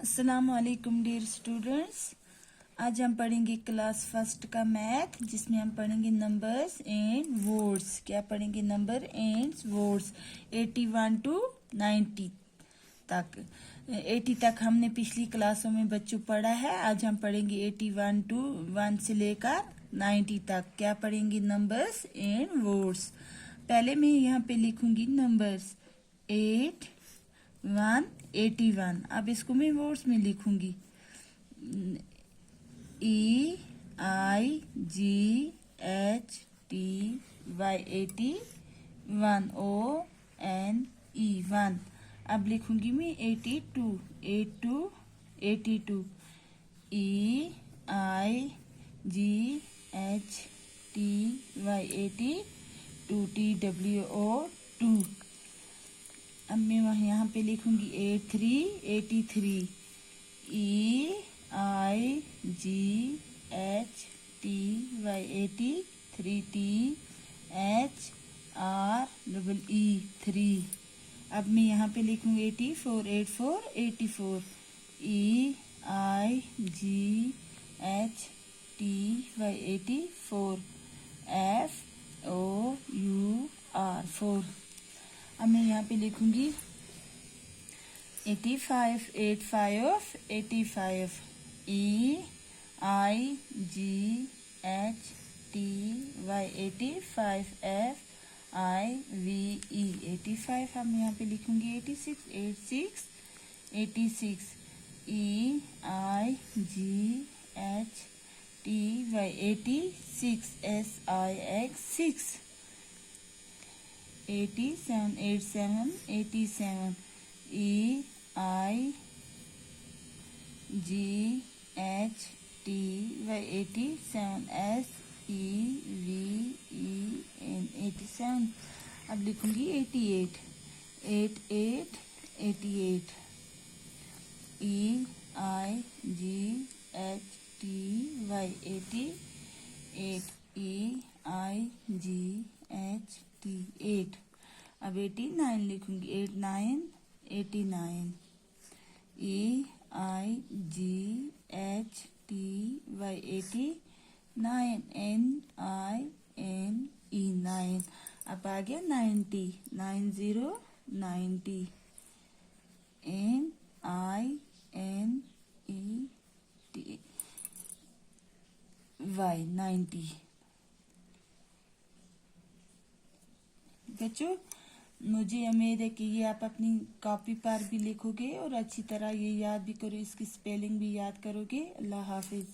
अस्सलाम वालेकुम dear students. आज हम पढ़ेंगे क्लास फर्स्ट का मैथ, जिसमें हम पढ़ेंगे नंबर्स एंड वर्ड्स। क्या पढ़ेंगे? नंबर एंड वर्ड्स 81 टू 90 तक। 80 तक हमने पिछली क्लासों में बच्चों पढ़ा है। आज हम पढ़ेंगे 81 टू 1 से लेकर 90 तक। क्या पढ़ेंगे? Numbers and words. पहले मैं यहाँ पे लिखूंगी नंबर्स 8 1 81। अब इसको मैं वर्ड्स में लिखूंगी EIGHTY 81 ONE 1। अब लिखूंगी मैं 82 82 EIGHTY 82 TWO 2। अब मैं यहाँ पे लिखूंगी 83 EIGHTY 3THREE 3। अब मैं यहाँ पे लिखूंगी 84 84 EIGHTY 84 FOUR 4। अब मैं यहाँ पे लिखूंगी 85 85 EIGHTY 85 FIVE 85। हम यहाँ पे लिखूंगी 86 86 EIGHTY 86 SIX 6। 87 87 EIGHTY 87 SEVEN 87। अब लिखूंगी 88 88 EIGHTY 88 EIGHT 8। अब 89 लिखूंगी 89 EIGHTY 89 NINE 9। अब आ गया 90 90 NINETY 90। बच्चों, मुझे उम्मीद है कि ये आप अपनी कॉपी पर भी लिखोगे और अच्छी तरह ये याद भी करो, इसकी स्पेलिंग भी याद करोगे। अल्लाह हाफिज।